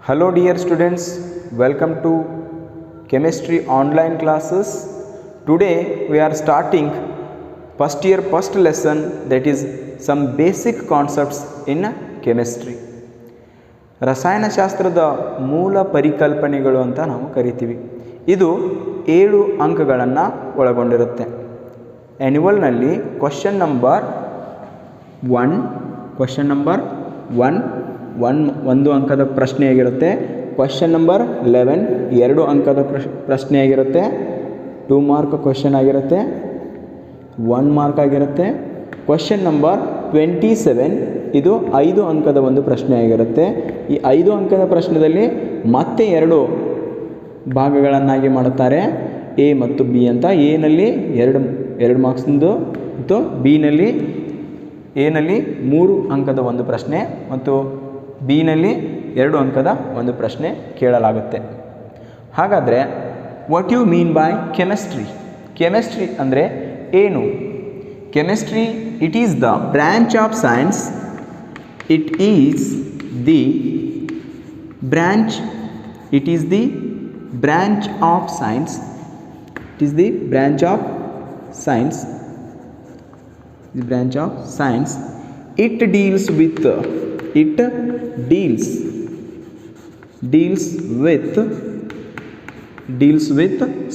Hello dear students, welcome to chemistry online classes. Today we are starting first year first lesson, that is some basic concepts in chemistry. ರಸಾಯನಶಾಸ್ತ್ರದ ಮೂಲ ಪರಿಕಲ್ಪನೆಗಳು ಅಂತ ನಾವು ಕರಿತೀವಿ. ಇದು 7 ಅಂಕಗಳನ್ನು ಒಳಗೊಂಡಿರುತ್ತೆ. ಆ್ಯನ್ಯುವಲ್ನಲ್ಲಿ ಕ್ವಶನ್ ನಂಬರ್ 1 ಒಂದು ಅಂಕದ ಪ್ರಶ್ನೆಯಾಗಿರುತ್ತೆ. ಕ್ವಶನ್ ನಂಬರ್ 11 2 ಅಂಕದ ಪ್ರಶ್ನೆಯಾಗಿರುತ್ತೆ. 2 ಮಾರ್ಕ್ ಕ್ವಶನ್ ಆಗಿರುತ್ತೆ, 1 ಮಾರ್ಕ್ ಆಗಿರುತ್ತೆ. ಕ್ವಶನ್ ನಂಬರ್ 27 ಇದು 5 ಅಂಕದ ಒಂದು ಪ್ರಶ್ನೆಯಾಗಿರುತ್ತೆ. ಈ 5 ಅಂಕದ ಪ್ರಶ್ನೆಯಲ್ಲಿ ಮತ್ತೆ 2 ಭಾಗಗಳನ್ನಾಗಿ ಮಾಡುತ್ತಾರೆ, ಎ ಮತ್ತು ಬಿ ಅಂತ. ಎನಲ್ಲಿ 2 ಮಾರ್ಕ್ಸ್ದು ಮತ್ತು ಎನಲ್ಲಿ 3 ಅಂಕದ ಒಂದು ಪ್ರಶ್ನೆ ಮತ್ತು ಬಿನಲ್ಲಿ 2 ಅಂಕದ ಒಂದು ಪ್ರಶ್ನೆ ಕೇಳಲಾಗುತ್ತೆ. ಹಾಗಾದರೆ what you mean by chemistry? Chemistry ಅಂದರೆ ಏನು? Chemistry it is the branch of science. It is the branch of science. It is the branch of science. The branch of science. It deals with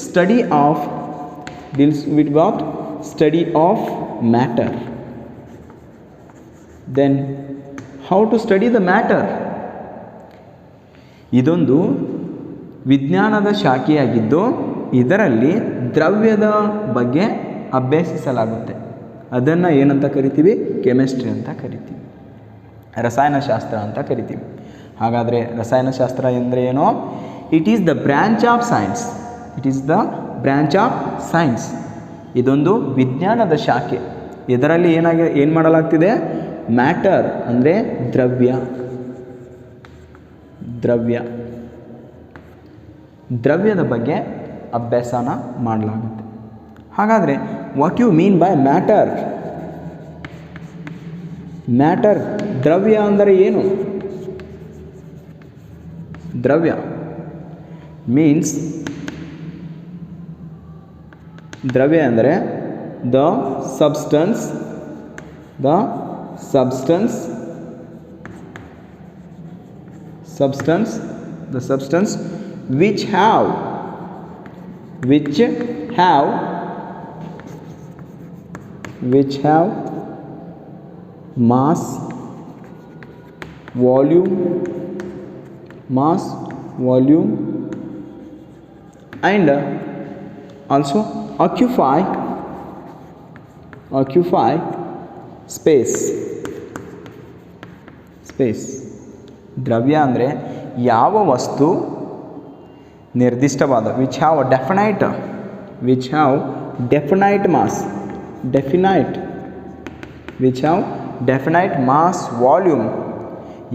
study of what? Study of matter. Then how to study the matter? ಇದೊಂದು ವಿಜ್ಞಾನದ ಶಾಖೆಯಾಗಿದ್ದು ಇದರಲ್ಲಿ ದ್ರವ್ಯದ ಬಗ್ಗೆ ಅಭ್ಯಸಿಸಲಾಗುತ್ತೆ. ಅದನ್ನು ಏನಂತ ಕರಿತೀವಿ? Chemistry ಅಂತ ಕರಿತೀವಿ, ರಸಾಯನಶಾಸ್ತ್ರ ಅಂತ ಕರಿತೀವಿ. ಹಾಗಾದರೆ ರಸಾಯನಶಾಸ್ತ್ರ ಎಂದರೆ ಏನು? It is the branch of science. ಇದೊಂದು ವಿಜ್ಞಾನದ ಶಾಖೆ. ಇದರಲ್ಲಿ ಏನು ಮಾಡಲಾಗ್ತಿದೆ? ಮ್ಯಾಟರ್ ಅಂದರೆ ದ್ರವ್ಯದ ಬಗ್ಗೆ ಅಭ್ಯಾಸನ ಮಾಡಲಾಗುತ್ತೆ. ಹಾಗಾದರೆ what you mean by matter? ದ್ರವ್ಯ ಅಂದರೆ ಏನು? ದ್ರವ್ಯ ಮೀನ್ಸ್, ದ್ರವ್ಯ ಅಂದರೆ the substance which have mass, volume and also occupy space. ದ್ರವ್ಯ ಅಂದರೆ ಯಾವ ವಸ್ತು ನಿರ್ದಿಷ್ಟವಾದ which have definite mass volume,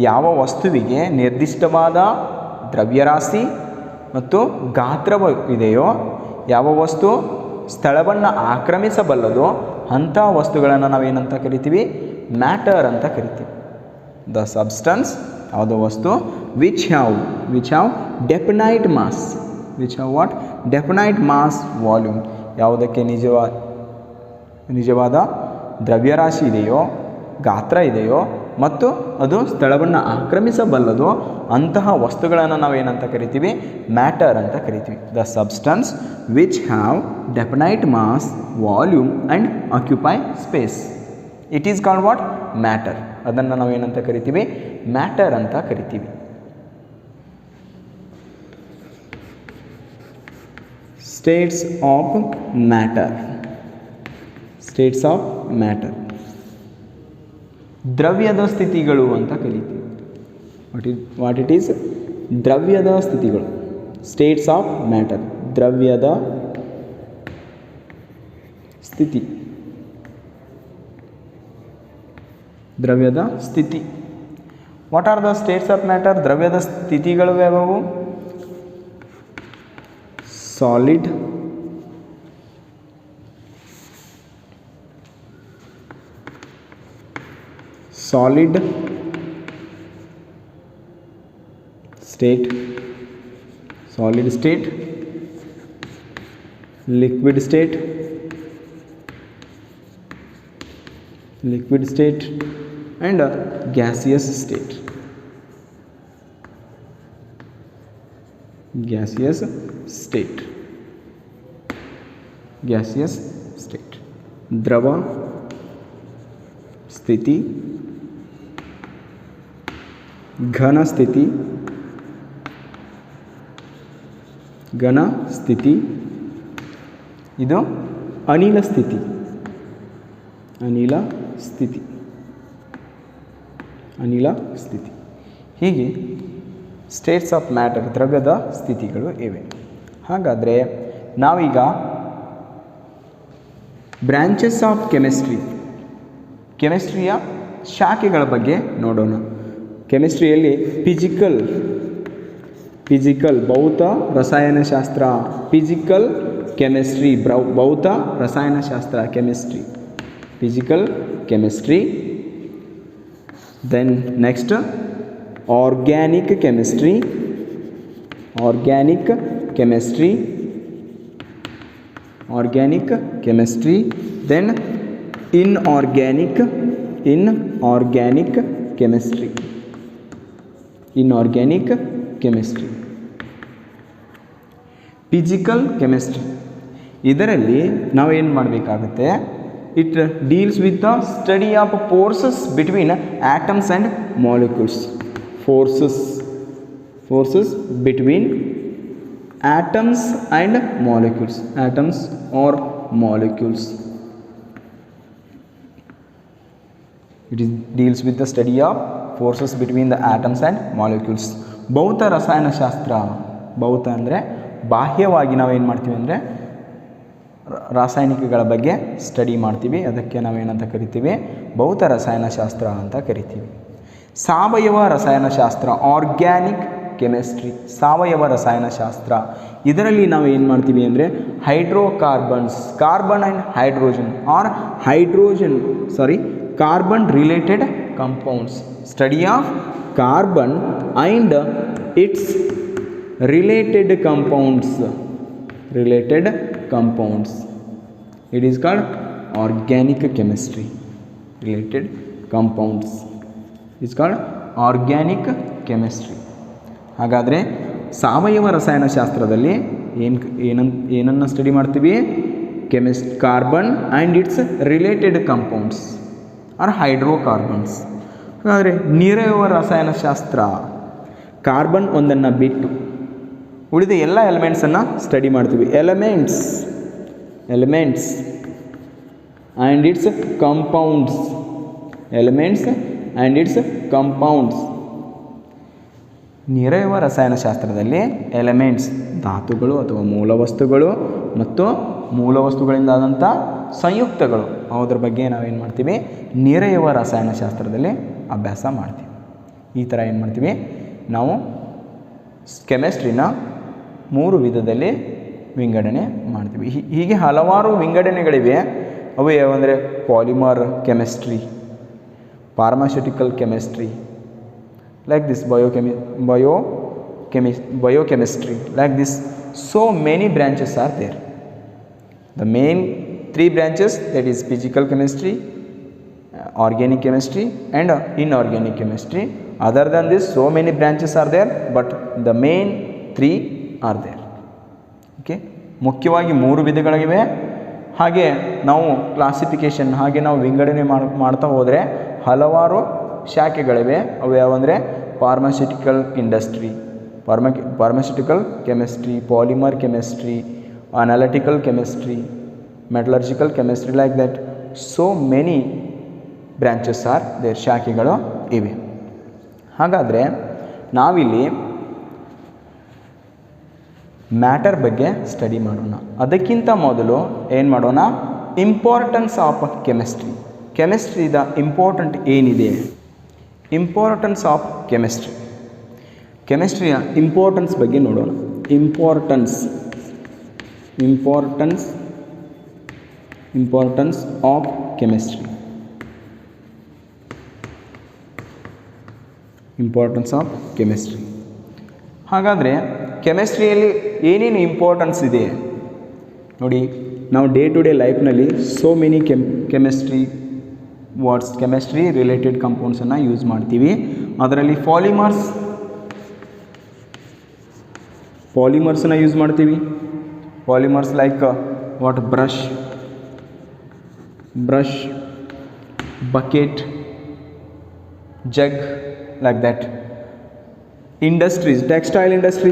ಯಾವ ವಸ್ತುವಿಗೆ ನಿರ್ದಿಷ್ಟವಾದ ದ್ರವ್ಯರಾಶಿ ಮತ್ತು ಗಾತ್ರವಿದೆಯೋ, ಯಾವ ವಸ್ತು ಸ್ಥಳವನ್ನು ಆಕ್ರಮಿಸಬಲ್ಲದೋ ಅಂಥ ವಸ್ತುಗಳನ್ನು ನಾವೇನಂತ ಕರಿತೀವಿ? ಮ್ಯಾಟರ್ ಅಂತ ಕರಿತೀವಿ. ದ ಸಬ್ಸ್ಟೆನ್ಸ್ ಯಾವುದೋ ವಸ್ತು which have definite mass, definite mass volume, ಯಾವುದಕ್ಕೆ ನಿಜವಾದ ದ್ರವ್ಯರಾಶಿ ಇದೆಯೋ, ಗಾತ್ರ ಇದೆಯೋ ಮತ್ತು ಅದು ಸ್ಥಳವನ್ನು ಆಕ್ರಮಿಸಬಲ್ಲದೋ ಅಂತಹ ವಸ್ತುಗಳನ್ನು ನಾವೇನಂತ ಕರಿತೀವಿ? ಮ್ಯಾಟರ್ ಅಂತ ಕರಿತೀವಿ. The substance which have definite mass, volume and occupy space, it is called what? Matter. ಅದನ್ನು ನಾವೇನಂತ ಕರಿತೀವಿ? ಮ್ಯಾಟರ್ ಅಂತ ಕರಿತೀವಿ. States of matter. ದ್ರವ್ಯದ ಸ್ಥಿತಿಗಳು ಅಂತ ಕರಿತೀವಿ. What it is? ದ್ರವ್ಯದ ಸ್ಥಿತಿಗಳು. ಸ್ಟೇಟ್ಸ್ ಆಫ್ ಮ್ಯಾಟರ್, ದ್ರವ್ಯದ ಸ್ಥಿತಿ. What are the states of matter? ದ್ರವ್ಯದ ಸ್ಥಿತಿಗಳು ಯಾವುವು? Solid, state, solid state, liquid state, and gaseous state. Gaseous state. ದ್ರವ ಸ್ಥಿತಿ, ಘನ ಸ್ಥಿತಿ, ಇದು ಅನಿಲ ಸ್ಥಿತಿ. ಹೀಗೆ ಸ್ಟೇಟ್ಸ್ ಆಫ್ ಮ್ಯಾಟರ್, ದ್ರವ್ಯದ ಸ್ಥಿತಿಗಳು ಇವೆ. ಹಾಗಾದರೆ ನಾವೀಗ ಬ್ರಾಂಚಸ್ ಆಫ್ ಕೆಮಿಸ್ಟ್ರಿಯ ಶಾಖೆಗಳ ಬಗ್ಗೆ ನೋಡೋಣ. ಕೆಮಿಸ್ಟ್ರಿಯಲ್ಲಿ ಫಿಸಿಕಲ್ ಭೌತ ರಸಾಯನಶಾಸ್ತ್ರ, ಫಿಸಿಕಲ್ ಕೆಮಿಸ್ಟ್ರಿ, ಭೌತ ರಸಾಯನಶಾಸ್ತ್ರ, physical chemistry. Then next organic chemistry, then inorganic chemistry. Physical chemistry ಇದರಲ್ಲಿ ನಾವೇನು ಮಾಡಬೇಕಾಗುತ್ತೆ, it deals with the study of forces between atoms and molecules. Forces between atoms and molecules, it deals with the study of forces between the atoms and molecules. ಭೌತ ರಸಾಯನಶಾಸ್ತ್ರ, ಭೌತ ಅಂದರೆ ಬಾಹ್ಯವಾಗಿ ನಾವೇನು ಮಾಡ್ತೀವಿ ಅಂದರೆ ರಾಸಾಯನಿಕಗಳ ಬಗ್ಗೆ study ಮಾಡ್ತೀವಿ, ಅದಕ್ಕೆ ನಾವೇನಂತ ಕರಿತೀವಿ, ಭೌತ ರಸಾಯನಶಾಸ್ತ್ರ ಅಂತ ಕರಿತೀವಿ. ಸಾವಯವ ರಸಾಯನಶಾಸ್ತ್ರ, ಆರ್ಗ್ಯಾನಿಕ್ ಕೆಮಿಸ್ಟ್ರಿ, ಸಾವಯವ ರಸಾಯನಶಾಸ್ತ್ರ. ಇದರಲ್ಲಿ ನಾವು ಏನು ಮಾಡ್ತೀವಿ ಅಂದರೆ carbon and carbon related compounds, study of carbon and its related compounds, it is called organic chemistry. Related compounds is called organic chemistry. ಹಾಗಾದರೆ ಸಾವಯವ ರಸಾಯನಶಾಸ್ತ್ರದಲ್ಲಿ ಏನನ್ನು ಸ್ಟಡಿ ಮಾಡ್ತೀವಿ, carbon and its related compounds are hydrocarbons. ಹಾಗಾದರೆ ನಿರವಯವ ರಸಾಯನಶಾಸ್ತ್ರ, carbon ಒಂದನ್ನು ಬಿಟ್ಟು ಉಳಿದ ಎಲ್ಲ ಎಲಿಮೆಂಟ್ಸನ್ನು ಸ್ಟಡಿ ಮಾಡ್ತೀವಿ. Elements and its compounds. ನಿರವಯವ ರಸಾಯನಶಾಸ್ತ್ರದಲ್ಲಿ ಎಲಿಮೆಂಟ್ಸ್, ಧಾತುಗಳು ಅಥವಾ ಮೂಲವಸ್ತುಗಳು ಮತ್ತು ಮೂಲವಸ್ತುಗಳಿಂದಾದಂಥ ಸಂಯುಕ್ತಗಳು, ಅದರ ಬಗ್ಗೆ ನಾವೇನು ಮಾಡ್ತೀವಿ, ನಿರವಯವ ರಸಾಯನಶಾಸ್ತ್ರದಲ್ಲಿ ಅಭ್ಯಾಸ ಮಾಡ್ತೀವಿ. ಈ ಥರ ಏನು ಮಾಡ್ತೀವಿ ನಾವು ಕೆಮಿಸ್ಟ್ರಿನ 3 ವಿಧದಲ್ಲಿ ವಿಂಗಡಣೆ ಮಾಡ್ತೀವಿ. ಹೀಗೆ ಹಲವಾರು ವಿಂಗಡಣೆಗಳಿವೆ. ಅವು ಯಾವಂದರೆ polymer chemistry, pharmaceutical chemistry, like this biochemistry, like this. So many branches are there. The main 3 branches, that is physical chemistry, organic chemistry and inorganic chemistry. Other than this, so many branches are there, but the main 3 are there. Okay, ಮುಖ್ಯವಾಗಿ 3 ವಿಧಗಳಿವೆ. ಹಾಗೆ ನಾವು classification, ಹಾಗೆ ನಾವು ವಿಂಗಡಣೆ ಮಾಡ್ತಾ ಹೋದರೆ ಹಲವಾರು ಶಾಖೆಗಳಿವೆ. ಅವು ಯಾವಂದರೆ pharmaceutical industry, pharmaceutical chemistry, polymer chemistry, analytical chemistry, metallurgical chemistry, like that. So many branches are there, ಶಾಖೆಗಳು ಇವೆ. ಹಾಗಾದರೆ ನಾವಿಲ್ಲಿ ಮ್ಯಾಟರ್ ಬಗ್ಗೆ ಸ್ಟಡಿ ಮಾಡೋಣ. ಅದಕ್ಕಿಂತ ಮೊದಲು ಏನು ಮಾಡೋಣ, ಇಂಪಾರ್ಟೆನ್ಸ್ ಆಫ್ ಕೆಮಿಸ್ಟ್ರಿ, ಕೆಮಿಸ್ಟ್ರಿದ ಇಂಪಾರ್ಟೆಂಟ್ ಏನಿದೆ, ಇಂಪಾರ್ಟೆನ್ಸ್ ಆಫ್ ಕೆಮಿಸ್ಟ್ರಿಯ ಇಂಪಾರ್ಟೆನ್ಸ್ ಬಗ್ಗೆ ನೋಡೋಣ. Importance of chemistry. ಹಾಗಾದರೆ ಕೆಮಿಸ್ಟ್ರಿಯಲ್ಲಿ ಏನೇನು ಇಂಪಾರ್ಟೆನ್ಸ್ ಇದೆ ನೋಡಿ. ನಾವು ಡೇ ಟು ಡೇ ಲೈಫ್ನಲ್ಲಿ so many chemistry words, chemistry related ಕಂಪೌಂಡ್ಸನ್ನು ಯೂಸ್ ಮಾಡ್ತೀವಿ. ಅದರಲ್ಲಿ ಪಾಲಿಮರ್ಸನ್ನು ಯೂಸ್ ಮಾಡ್ತೀವಿ. Polymers like what brush, bucket, jug, like that. Industries, textile industry,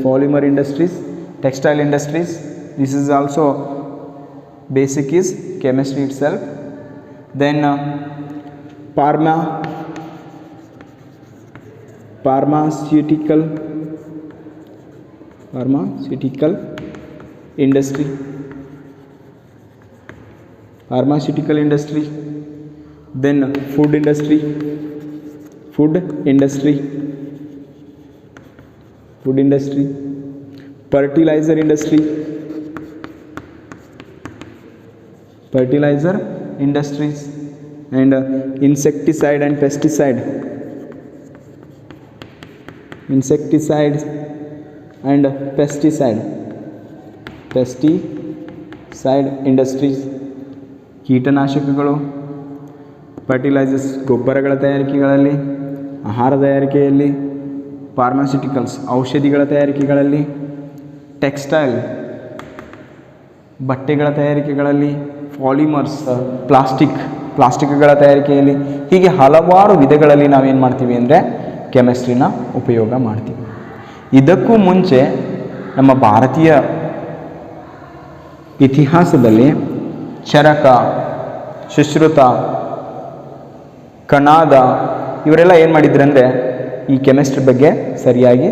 polymer industries, textile industries. This is also basic is chemistry itself. Then pharmaceutical industry, then food industry, fertilizer industries, and insecticide and pesticide industries. ಕೀಟನಾಶಕಗಳು, fertilisers ಗೊಬ್ಬರಗಳ ತಯಾರಿಕೆಗಳಲ್ಲಿ, ಆಹಾರ ತಯಾರಿಕೆಯಲ್ಲಿ, pharmaceuticals ಔಷಧಿಗಳ ತಯಾರಿಕೆಗಳಲ್ಲಿ, textile ಬಟ್ಟೆಗಳ ತಯಾರಿಕೆಗಳಲ್ಲಿ, polymers ಪ್ಲಾಸ್ಟಿಕ್ಗಳ ತಯಾರಿಕೆಯಲ್ಲಿ, ಹೀಗೆ ಹಲವಾರು ವಿಧಗಳಲ್ಲಿ ನಾವೇನು ಮಾಡ್ತೀವಿ ಅಂದರೆ ಕೆಮಿಸ್ಟ್ರಿನ ಉಪಯೋಗ ಮಾಡ್ತೀವಿ. ಇದಕ್ಕೂ ಮುಂಚೆ ನಮ್ಮ ಭಾರತೀಯ ಇತಿಹಾಸದಲ್ಲಿ ಚರಕ, ಸುಶ್ರುತ, ಕಣಾದ ಇವರೆಲ್ಲ ಏನು ಮಾಡಿದ್ರು ಅಂದರೆ ಈ ಕೆಮಿಸ್ಟ್ರಿ ಬಗ್ಗೆ ಸರಿಯಾಗಿ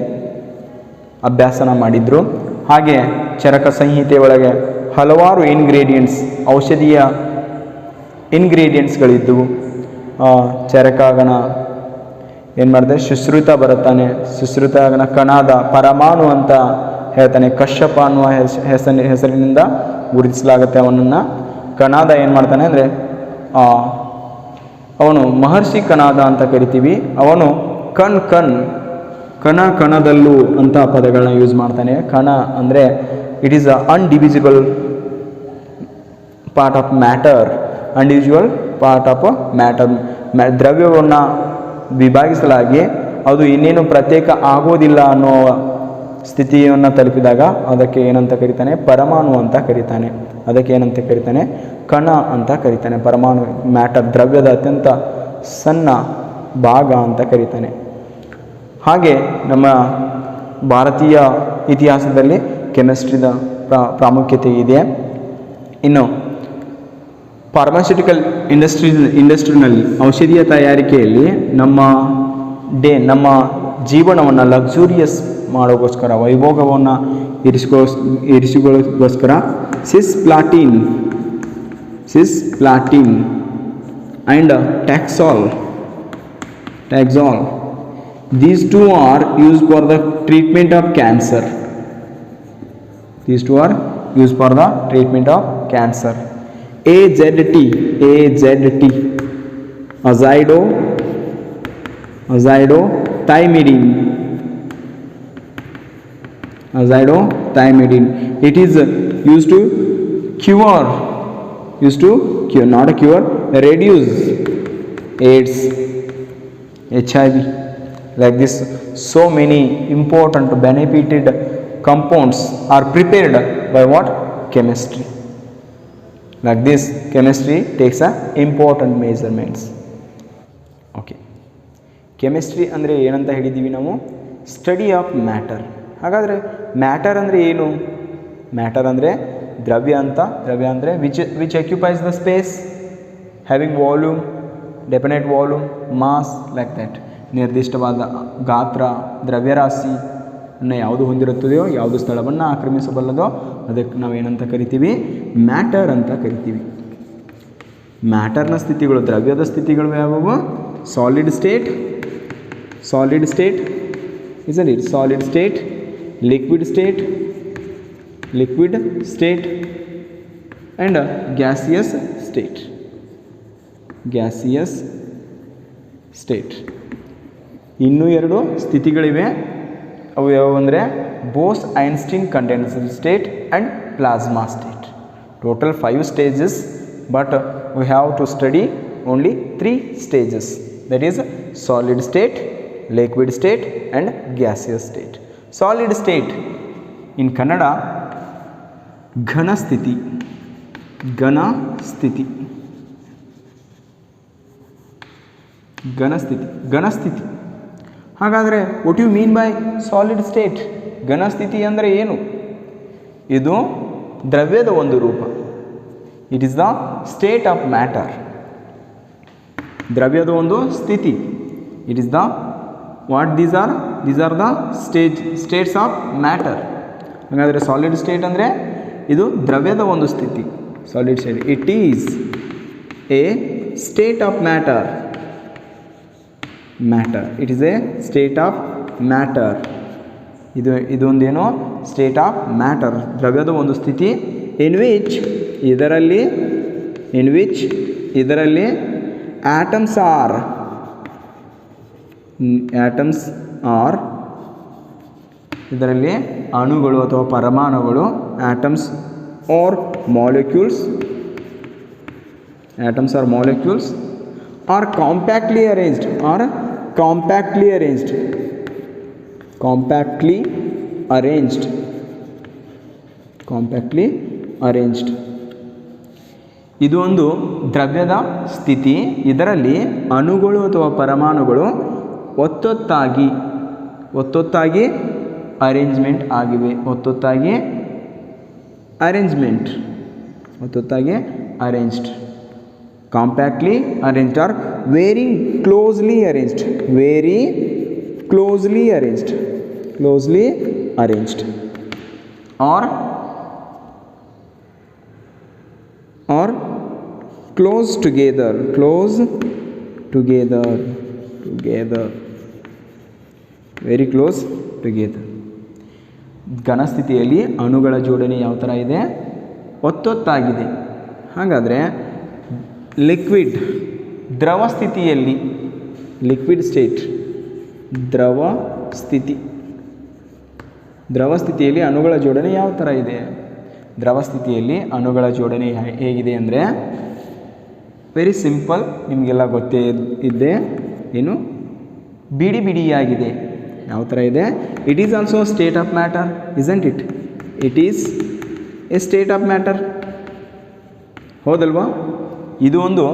ಅಭ್ಯಾಸನ ಮಾಡಿದರು. ಹಾಗೆ ಚರಕ ಸಂಹಿತೆ ಒಳಗೆ ಹಲವಾರು ಔಷಧೀಯ ಇಂಗ್ರೀಡಿಯೆಂಟ್ಸ್ಗಳಿದ್ದವು. ಚರಕಗಣ ಏನು ಮಾಡಿದೆ, ಸುಶ್ರುತ ಬರುತ್ತಾನೆ, ಸುಶ್ರುತಗಣ ಕಣಾದ ಪರಮಾಣು ಅಂತ ಹೇಳ್ತಾನೆ, ಕಶ್ಯಪ ಅನ್ನುವ ಹೆಸರಿನಿಂದ ಗುರುತಿಸಲಾಗುತ್ತೆ ಅವನನ್ನು. ಕಣಾದ ಏನು ಮಾಡ್ತಾನೆ ಅಂದರೆ ಅವನು ಮಹರ್ಷಿ ಕಣಾದ ಅಂತ ಕರಿತೀವಿ. ಅವನು ಕಣದಲ್ಲೂ ಅಂತ ಪದಗಳನ್ನ ಯೂಸ್ ಮಾಡ್ತಾನೆ. ಕಣ ಅಂದರೆ it is a indivisible part of matter, ದ್ರವ್ಯವನ್ನು ವಿಭಾಗಿಸಲಾಗಿ ಅದು ಇನ್ನೇನು ಪ್ರತ್ಯೇಕ ಆಗೋದಿಲ್ಲ ಅನ್ನೋ ಸ್ಥಿತಿಯನ್ನು ತಲುಪಿದಾಗ ಅದಕ್ಕೆ ಏನಂತ ಕರೀತಾನೆ, ಪರಮಾಣು ಅಂತ ಕರೀತಾನೆ. ಅದಕ್ಕೆ ಏನಂತ ಕರೀತಾನೆ, ಕಣ ಅಂತ ಕರೀತಾನೆ. ಪರಮಾಣು ಮ್ಯಾಟರ್, ದ್ರವ್ಯದ ಅತ್ಯಂತ ಸಣ್ಣ ಭಾಗ ಅಂತ ಕರೀತಾನೆ. ಹಾಗೆ ನಮ್ಮ ಭಾರತೀಯ ಇತಿಹಾಸದಲ್ಲಿ ಕೆಮಿಸ್ಟ್ರಿದ ಪ್ರಾಮುಖ್ಯತೆ ಇದೆ. ಇನ್ನು ಫಾರ್ಮಾಸ್ಯೂಟಿಕಲ್ ಇಂಡಸ್ಟ್ರಿನಲ್ಲಿ ಔಷಧೀಯ ತಯಾರಿಕೆಯಲ್ಲಿ ನಮ್ಮ ಜೀವನವನ್ನು luxurious ಮಾಡೋಗೋಸ್ಕರ, ವೈಭೋಗವನ್ನು ಇರಿಸಿಗೋಸ್ಕರ ಸಿಸ್ಪ್ಲಾಟಿನ್ and Taxol. These two are used for the treatment of cancer. AZT, azithromycin. It is used to cure, not a cure, reduce AIDS, HIV. Like this, so many important benefited compounds are prepared by what? Chemistry. Like this, chemistry takes a important measurements. Okay. Chemistry ಅಂದರೆ ಏನಂತ ಹೇಳಿದ್ದೀವಿ ನಾವು? Study of matter. ಹಾಗಾದರೆ matter ಅಂದರೆ ಏನು? Matter ಅಂದರೆ ದ್ರವ್ಯ ಅಂದರೆ which occupies the space, having volume, definite volume, mass, like that. ನಿರ್ದಿಷ್ಟವಾದ ಗಾತ್ರ, ದ್ರವ್ಯರಾಶಿ ಯಾವುದು ಹೊಂದಿರುತ್ತದೆಯೋ, ಯಾವುದು ಸ್ಥಳವನ್ನು ಆಕ್ರಮಿಸಬಲ್ಲದೋ ಅದಕ್ಕೆ ನಾವೇನಂತ ಕರಿತೀವಿ? ಮ್ಯಾಟರ್ ಅಂತ ಕರಿತೀವಿ. ಮ್ಯಾಟರ್ನ ಸ್ಥಿತಿಗಳು, ದ್ರವ್ಯದ ಸ್ಥಿತಿಗಳು ಯಾವುವು? Solid state, isn't it? Solid state, liquid state and gaseous state. Gaseous state. ಇನ್ನೂ ಎರಡು ಸ್ಥಿತಿಗಳಿವೆ. ಅವು ಯಾವುವು ಅಂದರೆ Bose Einstein condenser state and plasma state. Total 5 stages, but we have to study only 3 stages, that is solid state, liquid state and gaseous state. Solid state in Kannada ಘನ ಸ್ಥಿತಿ. ಘನ ಸ್ಥಿತಿ, ಘನ ಸ್ಥಿತಿ, ಘನ ಸ್ಥಿತಿ. ಹಾಗಾದರೆ what you mean by solid state? ಘನ ಸ್ಥಿತಿ ಅಂದರೆ ಏನು? ಇದು ದ್ರವ್ಯದ ಒಂದು ರೂಪ. It is the state of matter. ದ್ರವ್ಯದ ಒಂದು ಸ್ಥಿತಿ. It is the what these are the states of matter. ಹಾಗಾದರೆ ಸಾಲಿಡ್ ಸ್ಟೇಟ್ ಅಂದರೆ ಇದು ದ್ರವ್ಯದ ಒಂದು ಸ್ಥಿತಿ. Solid state it is a state of matter. Matter, it is a state of matter. ಇದೊಂದೇನು ಸ್ಟೇಟ್ ಆಫ್ ಮ್ಯಾಟರ್, ದ್ರವ್ಯದ ಒಂದು ಸ್ಥಿತಿ. ಇನ್ ವಿಚ್ ಇದರಲ್ಲಿ ಆಟಮ್ಸ್ ಆರ್ ಇದರಲ್ಲಿ ಅಣುಗಳು ಅಥವಾ ಪರಮಾಣುಗಳು, atoms or molecules are compactly arranged. ಇದು ಒಂದು ದ್ರವ್ಯದ ಸ್ಥಿತಿ. ಇದರಲ್ಲಿ ಅಣುಗಳು ಅಥವಾ ಪರಮಾಣುಗಳು ಒತ್ತೊತ್ತಾಗಿ ಅರೇಂಜ್ಮೆಂಟ್ ಆಗಿವೆ. ಒತ್ತೊತ್ತಾಗಿ arranged. Compactly arranged are very closely arranged or close together, very close together. ಘನ ಸ್ಥಿತಿಯಲ್ಲಿ ಅಣುಗಳ ಜೋಡಣೆ ಯಾವ ಥರ ಇದೆ? ಒತ್ತೊತ್ತಾಗಿದೆ. ಹಾಗಾದರೆ ದ್ರವ ಸ್ಥಿತಿಯಲ್ಲಿ ಲಿಕ್ವಿಡ್ ಸ್ಟೇಟ್, ದ್ರವ ಸ್ಥಿತಿಯಲ್ಲಿ ಅಣುಗಳ ಜೋಡಣೆ ಯಾವ ಥರ ಇದೆ? ದ್ರವ ಸ್ಥಿತಿಯಲ್ಲಿ ಅಣುಗಳ ಜೋಡಣೆ ಹೇಗಿದೆ ಅಂದರೆ ವೆರಿ ಸಿಂಪಲ್, ನಿಮಗೆಲ್ಲ ಗೊತ್ತೇ ಇದೆ. ಏನು? ಬಿಡಿಯಾಗಿದೆ. ಯಾವ ಥರ ಇದೆ? It is also state of matter, isn't it? It is a state of matter, ಹೌದಲ್ವಾ? ಇದು ಒಂದು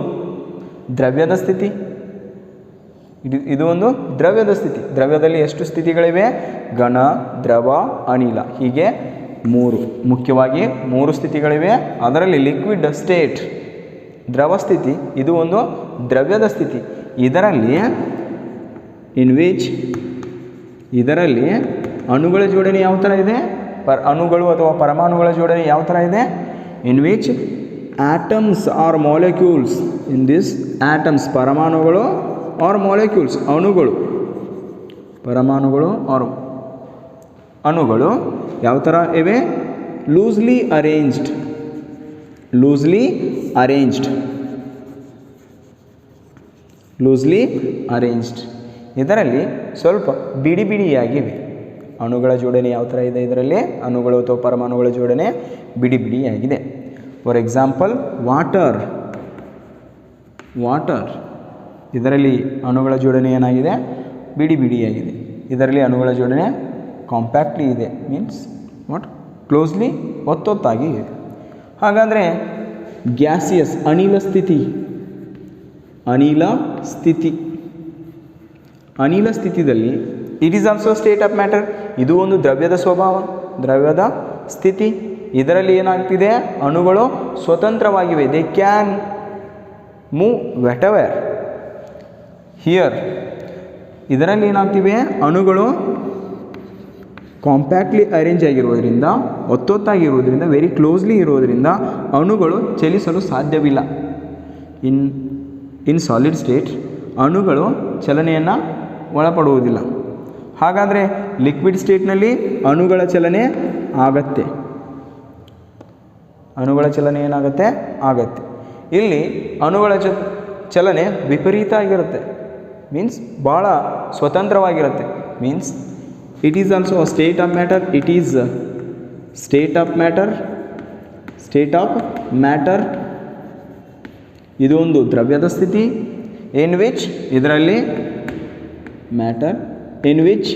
ದ್ರವ್ಯದ ಸ್ಥಿತಿ. ಇದು ಒಂದು ದ್ರವ್ಯದ ಸ್ಥಿತಿ. ದ್ರವ್ಯದಲ್ಲಿ ಎಷ್ಟು ಸ್ಥಿತಿಗಳಿವೆ? ಘನ, ದ್ರವ, ಅನಿಲ, ಹೀಗೆ ಮುಖ್ಯವಾಗಿ 3 ಸ್ಥಿತಿಗಳಿವೆ. ಅದರಲ್ಲಿ ಲಿಕ್ವಿಡ್ ಸ್ಟೇಟ್, ದ್ರವ ಸ್ಥಿತಿ, ಇದು ಒಂದು ದ್ರವ್ಯದ ಸ್ಥಿತಿ. ಇದರಲ್ಲಿ ಅಣುಗಳ ಜೋಡಣೆ ಯಾವ ಥರ ಇದೆ? ಅಣುಗಳು ಅಥವಾ ಪರಮಾಣುಗಳ ಜೋಡಣೆ ಯಾವ ಥರ ಇದೆ? In which atoms or molecules. In this atoms, ಪರಮಾಣುಗಳು ಆರ್ ಮಾಲಿಕ್ಯೂಲ್ಸ್, ಪರಮಾಣುಗಳು ಆರ್ ಅಣುಗಳು ಯಾವ ಥರ ಇವೆ? Loosely arranged. ಇದರಲ್ಲಿ ಸ್ವಲ್ಪ ಬಿಡಿಯಾಗಿವೆ. ಅಣುಗಳ ಜೋಡಣೆ ಯಾವ ಥರ ಇದೆ? ಇದರಲ್ಲಿ ಅಣುಗಳು ಅಥವಾ ಪರಮಾಣುಗಳ ಜೋಡಣೆ ಬಿಡಿಯಾಗಿದೆ. For example water. ಇದರಲ್ಲಿ ಅಣುಗಳ ಜೋಡಣೆ ಏನಾಗಿದೆ? ಬಿಡಿಯಾಗಿದೆ. ಇದರಲ್ಲಿ ಅಣುಗಳ ಜೋಡಣೆ ಕಾಂಪ್ಯಾಕ್ಟ್ಲಿ ಇದೆ, ಮೀನ್ಸ್ ವಾಟ್? ಕ್ಲೋಸ್ಲಿ, ಒತ್ತೊತ್ತಾಗಿ ಇದೆ. ಹಾಗಾದರೆ ಗ್ಯಾಸಿಯಸ್, ಅನಿಲ ಸ್ಥಿತಿದಲ್ಲಿ it is also state of matter. ಇದು ಒಂದು ದ್ರವ್ಯದ ಸ್ವಭಾವ, ದ್ರವ್ಯದ ಸ್ಥಿತಿ. ಇದರಲ್ಲಿ ಏನಾಗ್ತಿದೆ? ಅಣುಗಳು ಸ್ವತಂತ್ರವಾಗಿವೆ. They can move whatever. Here ಇದರಲ್ಲಿ ಏನಾಗ್ತಿವೆ? ಅಣುಗಳು ಕಾಂಪ್ಯಾಕ್ಟ್ಲಿ ಅರೇಂಜ್ ಆಗಿರೋದ್ರಿಂದ, ಒತ್ತೊತ್ತಾಗಿರೋದ್ರಿಂದ, ವೆರಿ ಕ್ಲೋಸ್ಲಿ ಇರೋದ್ರಿಂದ ಅಣುಗಳು ಚಲಿಸಲು ಸಾಧ್ಯವಿಲ್ಲ. ಇನ್ ಸಾಲಿಡ್ ಸ್ಟೇಟ್ ಅಣುಗಳು ಚಲನೆಯನ್ನು ಒಳಪಡುವುದಿಲ್ಲ. ಹಾಗಾದರೆ ಲಿಕ್ವಿಡ್ ಸ್ಟೇಟ್ನಲ್ಲಿ ಅಣುಗಳ ಚಲನೆ ಆಗತ್ತೆ. ಅಣುಗಳ ಚಲನೆ ಏನಾಗುತ್ತೆ? ಆಗತ್ತೆ. ಇಲ್ಲಿ ಅಣುಗಳ ಚಲನೆ ವಿಪರೀತ ಆಗಿರುತ್ತೆ, ಮೀನ್ಸ್ ಭಾಳ ಸ್ವತಂತ್ರವಾಗಿರುತ್ತೆ. Means it is also a state of matter. It is state of matter. ಇದು ಒಂದು ದ್ರವ್ಯದ ಸ್ಥಿತಿ. ಇನ್ ವಿಚ್ ಇದರಲ್ಲಿ ಮ್ಯಾಟರ್, ಇನ್ ವಿಚ್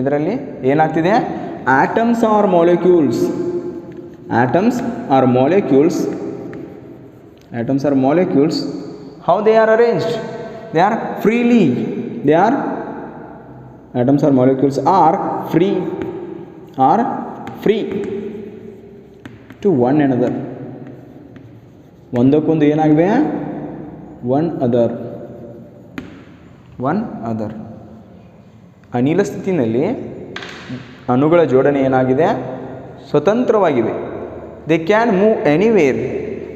ಇದರಲ್ಲಿ ಏನಾಗ್ತಿದೆ, atoms or molecules how they are arranged, they are freely, atoms or molecules are free to one another, ಒಂದಕ್ಕೊಂದು ಏನಾಗಿವೆ, one other. ಅನಿಲ ಸ್ಥಿತಿನಲ್ಲಿ ಅಣುಗಳ ಜೋಡಣೆ ಏನಾಗಿದೆ, ಸ್ವತಂತ್ರವಾಗಿವೆ. ದೇ ಕ್ಯಾನ್ ಮೂವ್ ಎನಿವೇರ್,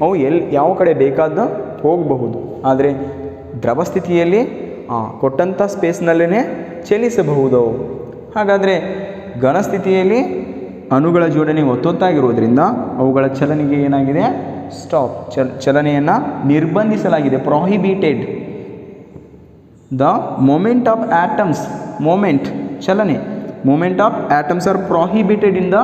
ಅವು ಯಾವ ಕಡೆ ಬೇಕಾದ ಹೋಗಬಹುದು. ಆದರೆ ದ್ರವ ಸ್ಥಿತಿಯಲ್ಲಿ ಕೊಟ್ಟಂಥ ಸ್ಪೇಸ್ನಲ್ಲೇ ಚಲಿಸಬಹುದು. ಹಾಗಾದರೆ ಘನ ಸ್ಥಿತಿಯಲ್ಲಿ ಅಣುಗಳ ಜೋಡಣೆ ಒತ್ತೊತ್ತಾಗಿರೋದ್ರಿಂದ ಅವುಗಳ ಚಲನೆಗೆ ಏನಾಗಿದೆ, ಸ್ಟಾಪ್, ಚಲನೆಯನ್ನು ನಿರ್ಬಂಧಿಸಲಾಗಿದೆ, prohibited. The moment of atoms, ಚಲನೆ, moment of atoms are prohibited in the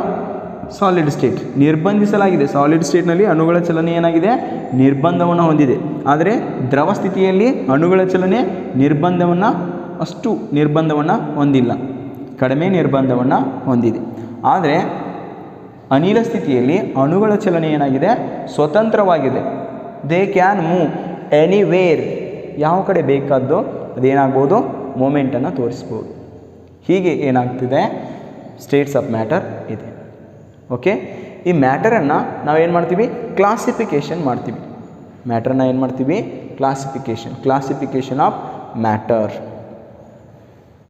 solid state, ನಿರ್ಬಂಧಿಸಲಾಗಿದೆ. ಸಾಲಿಡ್ ಸ್ಟೇಟ್ನಲ್ಲಿ ಅಣುಗಳ ಚಲನೆ ಏನಾಗಿದೆ, ನಿರ್ಬಂಧವನ್ನು ಹೊಂದಿದೆ. ಆದರೆ ದ್ರವ ಸ್ಥಿತಿಯಲ್ಲಿ ಅಣುಗಳ ಚಲನೆ ಅಷ್ಟು ನಿರ್ಬಂಧವನ್ನು ಹೊಂದಿಲ್ಲ, ಕಡಿಮೆ ನಿರ್ಬಂಧವನ್ನು ಹೊಂದಿದೆ. ಆದರೆ ಅನಿಲ ಸ್ಥಿತಿಯಲ್ಲಿ ಅಣುಗಳ ಚಲನೆ ಏನಾಗಿದೆ, ಸ್ವತಂತ್ರವಾಗಿದೆ. ದೇ ಕ್ಯಾನ್ ಮೂವ್ ಎನಿವೇರ್, ಯಾವ ಕಡೆ ಬೇಕಾದ್ದು ಅದೇನಾಗ್ಬೋದು, ಮೂಮೆಂಟನ್ನು ತೋರಿಸ್ಬೋದು. ಹೀಗೆ ಏನಾಗ್ತಿದೆ, ಸ್ಟೇಟ್ಸ್ ಆಫ್ ಮ್ಯಾಟರ್ ಇದೆ. ಓಕೆ, ಈ ಮ್ಯಾಟರನ್ನು ನಾವೇನು ಮಾಡ್ತೀವಿ, ಕ್ಲಾಸಿಫಿಕೇಷನ್ ಮಾಡ್ತೀವಿ. Classification of matter.